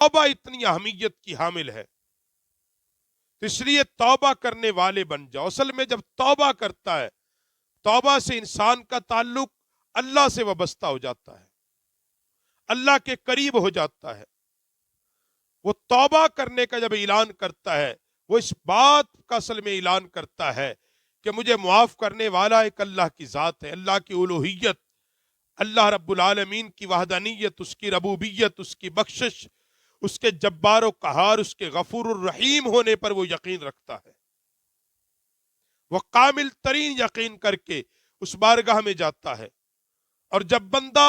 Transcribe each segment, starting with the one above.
توبہ اتنی اہمیت کی حامل ہے، اس لیے توبہ کرنے والے بن جاؤ۔ اصل میں جب توبہ کرتا ہے، توبہ سے انسان کا تعلق اللہ سے وابستہ ہو جاتا ہے، اللہ کے قریب ہو جاتا ہے۔ وہ توبہ کرنے کا جب اعلان کرتا ہے، وہ اس بات کا اصل میں اعلان کرتا ہے کہ مجھے معاف کرنے والا ایک اللہ کی ذات ہے، اللہ کی الوہیت، اللہ رب العالمین کی وحدانیت، اس کی ربوبیت، اس کی بخشش، اس کے جبار و قہار، اس کے غفور الرحیم ہونے پر وہ یقین رکھتا ہے۔ وہ کامل ترین یقین کر کے اس بارگاہ میں جاتا ہے۔ اور جب بندہ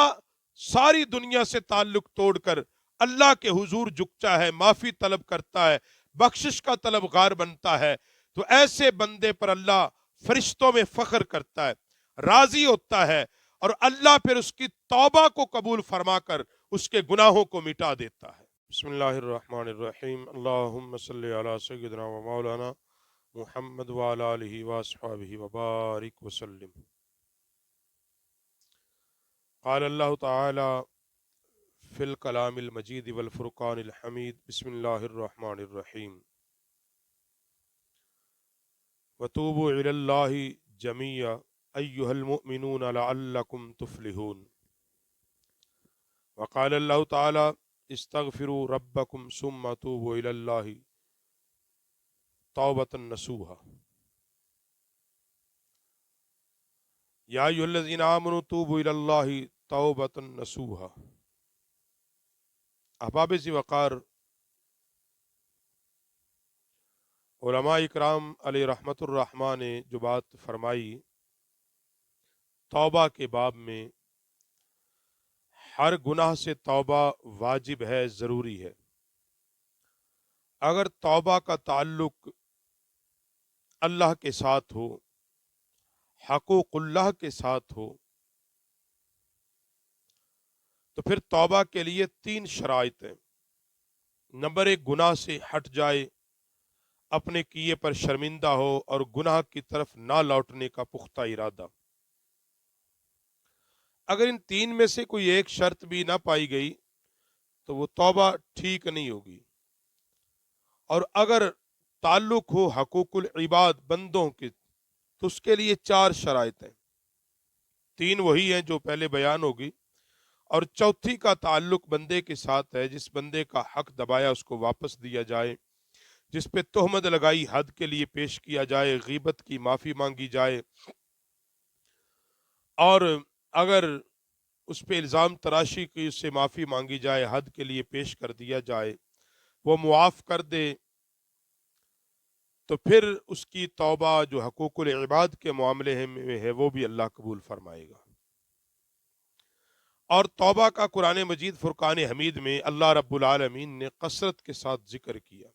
ساری دنیا سے تعلق توڑ کر اللہ کے حضور جھکتا ہے، معافی طلب کرتا ہے، بخشش کا طلبگار بنتا ہے، تو ایسے بندے پر اللہ فرشتوں میں فخر کرتا ہے، راضی ہوتا ہے، اور اللہ پھر اس کی توبہ کو قبول فرما کر اس کے گناہوں کو مٹا دیتا ہے۔ بسم اللہ الرحمن الرحیم، اللہم صلی علی سیدنا و مولانا محمد وعلی آلہ وصحبہ وبارک وسلم۔ قال اللہ تعالی فی الکلام المجید والفرقان الحمید، بسم اللہ الرحمن الرحیم، وتوبوا الی اللہ جمیعا ایہا المؤمنون لعلکم تفلحون۔ وقال اللہ تعالی استغفروا ربکم ثم توبوا الی اللہ توبۃ نصوحا۔ یا ایھا الذین آمنوا توبوا الی اللہ توبۃ نصوحا۔ احباب ذی وقار، علماء اکرام علیہ رحمت الرحمٰن نے جو بات فرمائی توبہ کے باب میں، ہر گناہ سے توبہ واجب ہے، ضروری ہے۔ اگر توبہ کا تعلق اللہ کے ساتھ ہو، حقوق اللہ کے ساتھ ہو، تو پھر توبہ کے لیے 3 شرائط ہیں۔ نمبر 1، گناہ سے ہٹ جائے، اپنے کیے پر شرمندہ ہو اور گناہ کی طرف نہ لوٹنے کا پختہ ارادہ۔ اگر ان 3 میں سے کوئی ایک شرط بھی نہ پائی گئی تو وہ توبہ ٹھیک نہیں ہوگی۔ اور اگر تعلق ہو حقوق العباد، بندوں کے، تو اس کے لیے 4 شرائط ہیں۔ 3 وہی ہیں جو پہلے بیان ہوگی، اور چوتھی کا تعلق بندے کے ساتھ ہے۔ جس بندے کا حق دبایا اس کو واپس دیا جائے، جس پہ تہمت لگائی حد کے لیے پیش کیا جائے، غیبت کی معافی مانگی جائے، اور اگر اس پہ الزام تراشی کی اس سے معافی مانگی جائے، حد کے لیے پیش کر دیا جائے، وہ معاف کر دے، تو پھر اس کی توبہ جو حقوق العباد کے معاملے میں ہے وہ بھی اللہ قبول فرمائے گا۔ اور توبہ کا قرآن مجید فرقان حمید میں اللہ رب العالمین نے کثرت کے ساتھ ذکر کیا۔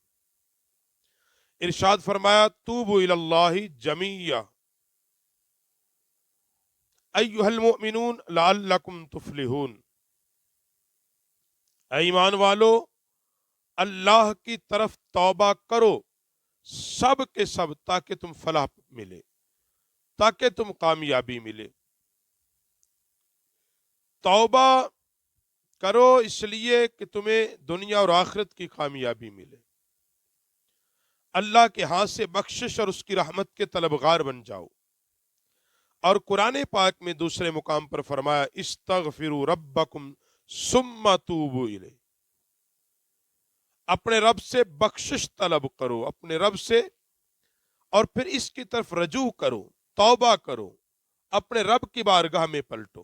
ارشاد فرمایا توبوا الی اللہ جمیعا ایھا المؤمنون لعلکم تفلحون۔ اے ایمان والو، اللہ کی طرف توبہ کرو سب کے سب، تاکہ تم فلاح ملے، تاکہ تم کامیابی ملے۔ توبہ کرو اس لیے کہ تمہیں دنیا اور آخرت کی کامیابی ملے، اللہ کے ہاتھ سے بخشش اور اس کی رحمت کے طلبگار بن جاؤ۔ اور قرآن پاک میں دوسرے مقام پر فرمایا استغفروا ربکم ثم توبوا الیہ، اپنے رب سے بخشش طلب کرو، اپنے رب سے، اور پھر اس کی طرف رجوع کرو، توبہ کرو، اپنے رب کی بارگاہ میں پلٹو۔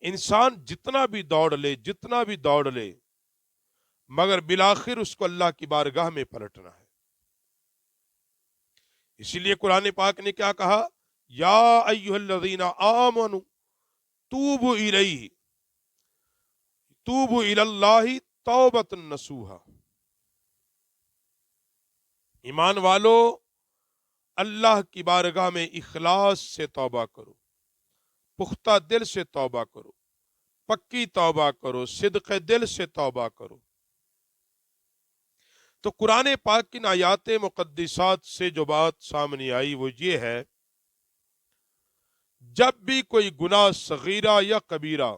انسان جتنا بھی دوڑ لے، جتنا بھی دوڑ لے، مگر بالآخر اس کو اللہ کی بارگاہ میں پلٹنا ہے۔ اسی لیے قرآن پاک نے کیا کہا؟ یا ایھا الذین آمنوا توبوا الیہ، توبوا الی اللہ توبۃ نصوحا۔ ایمان والو، اللہ کی بارگاہ میں اخلاص سے توبہ کرو، پختہ دل سے توبہ کرو، پکی توبہ کرو، صدق دل سے توبہ کرو۔ تو قرآن پاک کی آیات مقدسات سے جو بات سامنے آئی وہ یہ ہے، جب بھی کوئی گناہ صغیرہ یا کبیرہ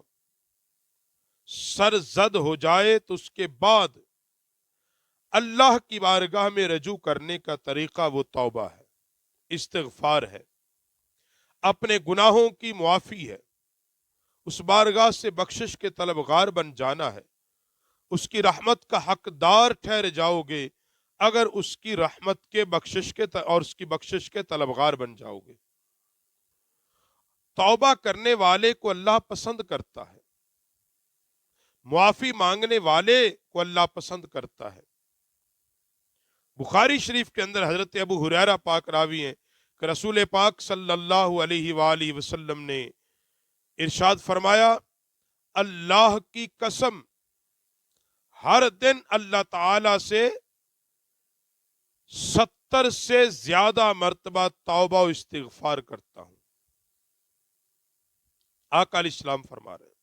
سرزد ہو جائے تو اس کے بعد اللہ کی بارگاہ میں رجوع کرنے کا طریقہ وہ توبہ ہے، استغفار ہے، اپنے گناہوں کی معافی ہے، اس بارگاہ سے بخشش کے طلبگار بن جانا ہے، اس کی رحمت کا حقدار ٹھہر جاؤ گے اگر اس کی رحمت کے بخشش کے اور اس کی بخشش کے طلبگار بن جاؤ گے۔ توبہ کرنے والے کو اللہ پسند کرتا ہے، معافی مانگنے والے کو اللہ پسند کرتا ہے۔ بخاری شریف کے اندر حضرت ابو ہریرہ پاک راوی ہیں کہ رسول پاک صلی اللہ علیہ وآلہ وسلم نے ارشاد فرمایا، اللہ کی قسم ہر دن اللہ تعالی سے 70 سے زیادہ مرتبہ توبہ و استغفار کرتا ہوں۔ آقا علیہ السلام فرما رہے ہیں۔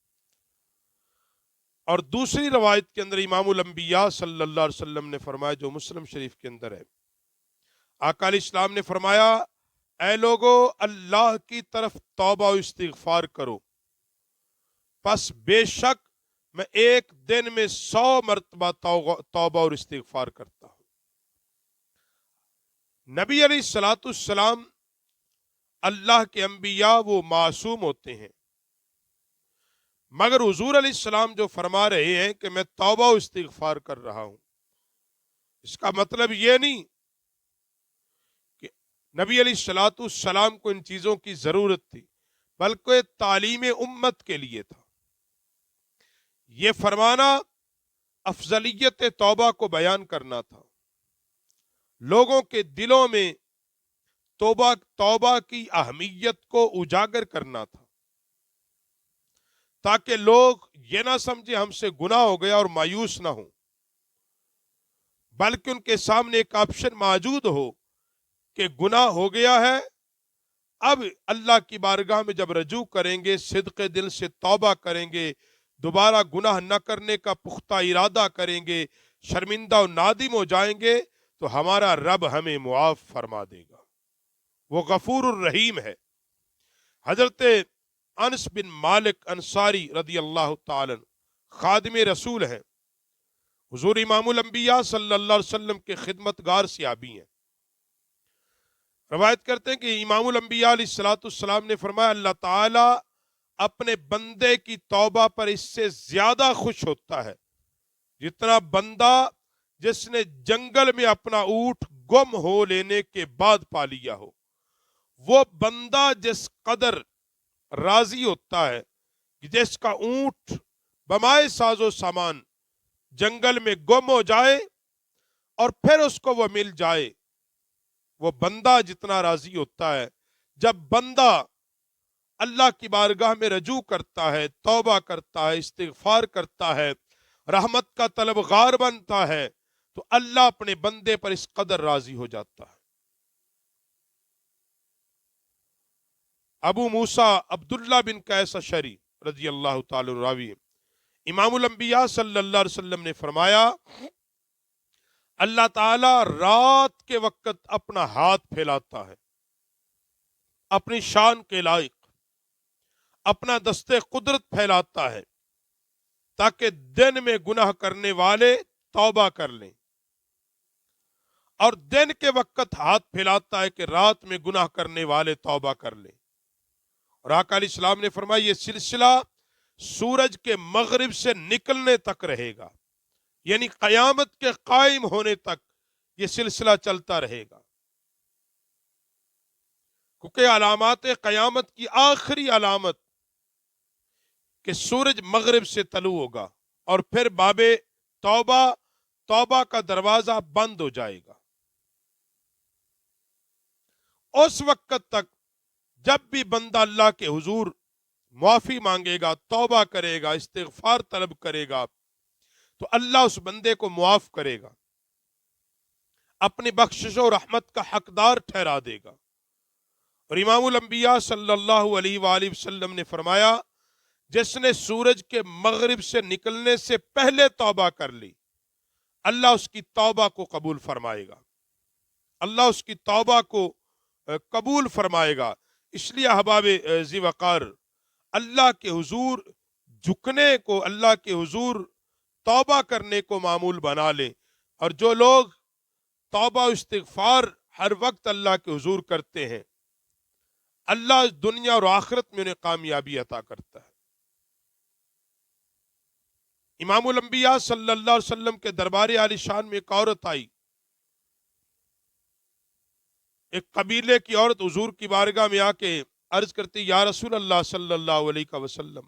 اور دوسری روایت کے اندر امام الانبیاء صلی اللہ علیہ وسلم نے فرمایا، جو مسلم شریف کے اندر ہے، آقا علیہ السلام نے فرمایا، اے لوگو اللہ کی طرف توبہ و استغفار کرو، پس بے شک میں ایک دن میں 100 مرتبہ توبہ اور استغفار کرتا ہوں۔ نبی علیہ الصلوۃ والسلام اللہ کے انبیاء وہ معصوم ہوتے ہیں، مگر حضور علیہ السلام جو فرما رہے ہیں کہ میں توبہ و استغفار کر رہا ہوں، اس کا مطلب یہ نہیں کہ نبی علیہ الصلوۃ والسلام کو ان چیزوں کی ضرورت تھی، بلکہ تعلیم امت کے لیے تھا۔ یہ فرمانا افضلیت توبہ کو بیان کرنا تھا، لوگوں کے دلوں میں توبہ کی اہمیت کو اجاگر کرنا تھا، تاکہ لوگ یہ نہ سمجھے ہم سے گناہ ہو گیا اور مایوس نہ ہوں، بلکہ ان کے سامنے ایک آپشن موجود ہو کہ گناہ ہو گیا ہے، اب اللہ کی بارگاہ میں جب رجوع کریں گے، صدق دل سے توبہ کریں گے، دوبارہ گناہ نہ کرنے کا پختہ ارادہ کریں گے، شرمندہ و نادم ہو جائیں گے تو ہمارا رب ہمیں معاف فرما دے گا، وہ غفور الرحیم ہے۔ حضرت انس بن مالک انصاری رضی اللہ تعالی عنہ خادم رسول ہیں، حضور امام الانبیاء صلی اللہ علیہ وسلم کے خدمتگار صحابی ہیں۔ روایت کرتے ہیں کہ امام الانبیاء علیہ الصلوۃ والسلام نے فرمایا، اللہ تعالی اپنے بندے کی توبہ پر اس سے زیادہ خوش ہوتا ہے جتنا بندہ جس نے جنگل میں اپنا اونٹ گم ہو لینے کے بعد پا لیا ہو۔ وہ بندہ جس قدر راضی ہوتا ہے کہ جس کا اونٹ بمائے ساز و سامان جنگل میں گم ہو جائے اور پھر اس کو وہ مل جائے، وہ بندہ جتنا راضی ہوتا ہے۔ جب بندہ اللہ کی بارگاہ میں رجوع کرتا ہے، توبہ کرتا ہے، استغفار کرتا ہے، رحمت کا طلبگار بنتا ہے، تو اللہ اپنے بندے پر اس قدر راضی ہو جاتا ہے۔ ابو موسیٰ عبداللہ بن قیس اشعری رضی اللہ تعالی راوی، امام الانبیاء صلی اللہ علیہ وسلم نے فرمایا، اللہ تعالی رات کے وقت اپنا ہاتھ پھیلاتا ہے، اپنی شان کے لائق اپنا دستے قدرت پھیلاتا ہے تاکہ دن میں گناہ کرنے والے توبہ کر لیں، اور دن کے وقت ہاتھ پھیلاتا ہے کہ رات میں گناہ کرنے والے توبہ کر لیں۔ اور آقا علیہ السلام نے فرمایا، یہ سلسلہ سورج کے مغرب سے نکلنے تک رہے گا، یعنی قیامت کے قائم ہونے تک یہ سلسلہ چلتا رہے گا، کیونکہ علامات قیامت کی آخری علامت کہ سورج مغرب سے طلوع ہوگا اور پھر باب توبہ کا دروازہ بند ہو جائے گا۔ اس وقت تک جب بھی بندہ اللہ کے حضور معافی مانگے گا، توبہ کرے گا، استغفار طلب کرے گا، تو اللہ اس بندے کو معاف کرے گا، اپنی بخشش و رحمت کا حقدار ٹھہرا دے گا۔ اور امام الانبیاء صلی اللہ علیہ وآلہ وسلم نے فرمایا، جس نے سورج کے مغرب سے نکلنے سے پہلے توبہ کر لی، اللہ اس کی توبہ کو قبول فرمائے گا، اللہ اس کی توبہ کو قبول فرمائے گا۔ اس لیے احباب ذی وقار، اللہ کے حضور جھکنے کو، اللہ کے حضور توبہ کرنے کو معمول بنا لیں، اور جو لوگ توبہ و استغفار ہر وقت اللہ کے حضور کرتے ہیں، اللہ دنیا اور آخرت میں انہیں کامیابی عطا کرتا ہے۔ امام الانبیاء صلی اللہ علیہ وسلم کے دربار عالی شان میں ایک عورت آئی، ایک قبیلے کی عورت حضور کی بارگاہ میں آ کے عرض کرتی، یا رسول اللہ صلی اللہ علیہ وسلم،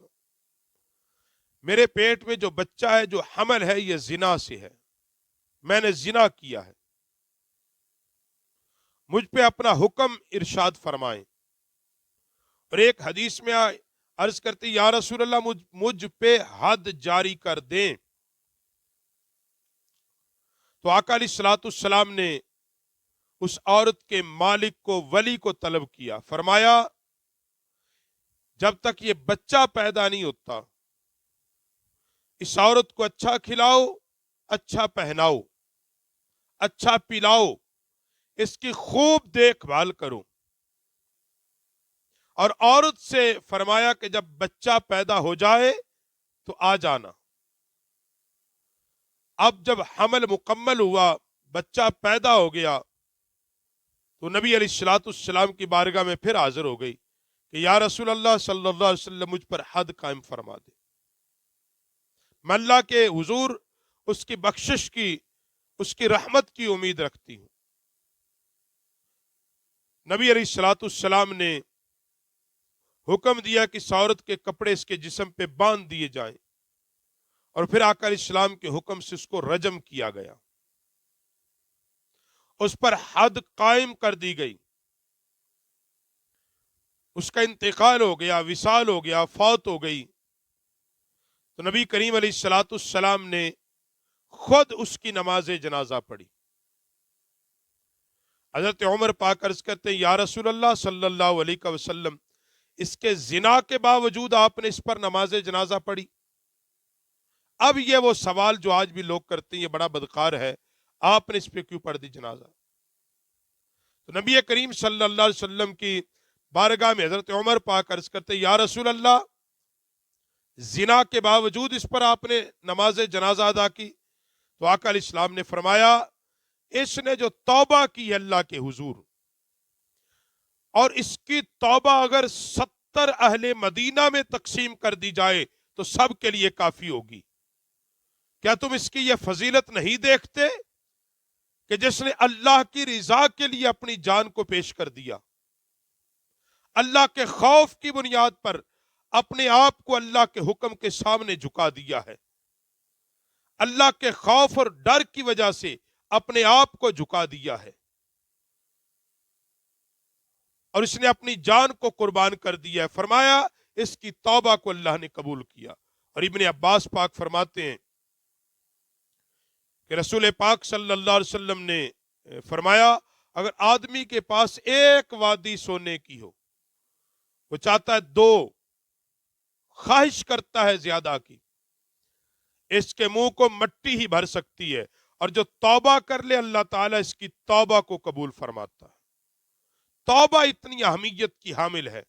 میرے پیٹ میں جو بچہ ہے، جو حمل ہے، یہ زنا سے ہے، میں نے زنا کیا ہے، مجھ پہ اپنا حکم ارشاد فرمائیں۔ اور ایک حدیث میں عرض کرتی، یا رسول اللہ مجھ پہ حد جاری کر دیں۔ تو آقا علیہ الصلوۃ والسلام نے اس عورت کے مالک کو، ولی کو طلب کیا، فرمایا جب تک یہ بچہ پیدا نہیں ہوتا اس عورت کو اچھا کھلاؤ، اچھا پہناؤ، اچھا پلاؤ، اس کی خوب دیکھ بھال کرو۔ اور عورت سے فرمایا کہ جب بچہ پیدا ہو جائے تو آ جانا۔ اب جب حمل مکمل ہوا، بچہ پیدا ہو گیا، تو نبی علیہ الصلوۃ والسلام کی بارگاہ میں پھر حاضر ہو گئی کہ یا رسول اللہ صلی اللہ علیہ وسلم مجھ پر حد قائم فرما دے، میں اللہ کے حضور اس کی بخشش کی، اس کی رحمت کی امید رکھتی ہوں۔ نبی علیہ الصلوۃ والسلام نے حکم دیا کہ اس عورت کے کپڑے اس کے جسم پہ باندھ دیے جائیں، اور پھر آقا علیہ السلام کے حکم سے اس کو رجم کیا گیا، اس پر حد قائم کر دی گئی، اس کا انتقال ہو گیا، وصال ہو گیا، فوت ہو گئی۔ تو نبی کریم علیہ الصلوۃ والسلام نے خود اس کی نماز جنازہ پڑھی۔ حضرت عمر پاک عرض کرتے ہیں، یا رسول اللہ صلی اللہ علیہ وسلم، اس کے زنا کے باوجود آپ نے اس پر نماز جنازہ پڑھی؟ اب یہ وہ سوال جو آج بھی لوگ کرتے ہیں، یہ بڑا بدکار ہے، آپ نے اس پہ کیوں پڑھ دی جنازہ؟ تو نبی کریم صلی اللہ علیہ وسلم کی بارگاہ میں حضرت عمر پاک عرض کرتے ہیں، یا رسول اللہ، زنا کے باوجود اس پر آپ نے نماز جنازہ ادا کی؟ تو آقا علیہ السلام نے فرمایا، اس نے جو توبہ کی ہے اللہ کے حضور، اور اس کی توبہ اگر 70 اہل مدینہ میں تقسیم کر دی جائے تو سب کے لیے کافی ہوگی۔ کیا تم اس کی یہ فضیلت نہیں دیکھتے کہ جس نے اللہ کی رضا کے لیے اپنی جان کو پیش کر دیا، اللہ کے خوف کی بنیاد پر اپنے آپ کو اللہ کے حکم کے سامنے جھکا دیا ہے، اللہ کے خوف اور ڈر کی وجہ سے اپنے آپ کو جھکا دیا ہے، اور اس نے اپنی جان کو قربان کر دیا ہے، فرمایا اس کی توبہ کو اللہ نے قبول کیا۔ اور ابن عباس پاک فرماتے ہیں کہ رسول پاک صلی اللہ علیہ وسلم نے فرمایا، اگر آدمی کے پاس ایک وادی سونے کی ہو، وہ چاہتا ہے 2، خواہش کرتا ہے زیادہ کی، اس کے منہ کو مٹی ہی بھر سکتی ہے، اور جو توبہ کر لے اللہ تعالیٰ اس کی توبہ کو قبول فرماتا ہے۔ توبہ اتنی اہمیت کی حامل ہے،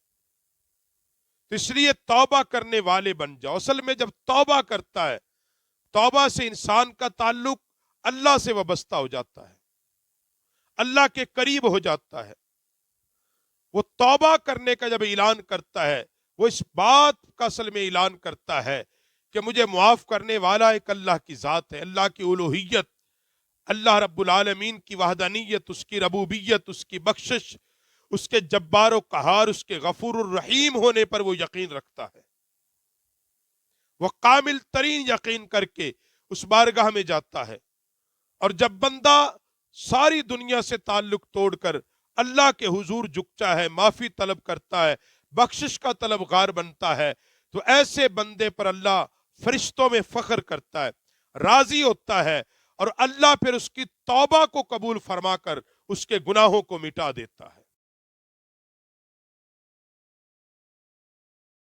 تو اس لیے توبہ کرنے والے بن جاؤ۔ اصل میں جب توبہ کرتا ہے، توبہ سے انسان کا تعلق اللہ سے وابستہ ہو جاتا ہے، اللہ کے قریب ہو جاتا ہے۔ وہ توبہ کرنے کا جب اعلان کرتا ہے، وہ اس بات کا اصل میں اعلان کرتا ہے کہ مجھے معاف کرنے والا ایک اللہ کی ذات ہے، اللہ کی الوہیت، اللہ رب العالمین کی وحدانیت، اس کی ربوبیت، اس کی بخشش، اس کے جبار و قہار، اس کے غفور الرحیم ہونے پر وہ یقین رکھتا ہے۔ وہ کامل ترین یقین کر کے اس بارگاہ میں جاتا ہے، اور جب بندہ ساری دنیا سے تعلق توڑ کر اللہ کے حضور جھکتا ہے، معافی طلب کرتا ہے، بخشش کا طلبگار بنتا ہے، تو ایسے بندے پر اللہ فرشتوں میں فخر کرتا ہے، راضی ہوتا ہے، اور اللہ پھر اس کی توبہ کو قبول فرما کر اس کے گناہوں کو مٹا دیتا ہے۔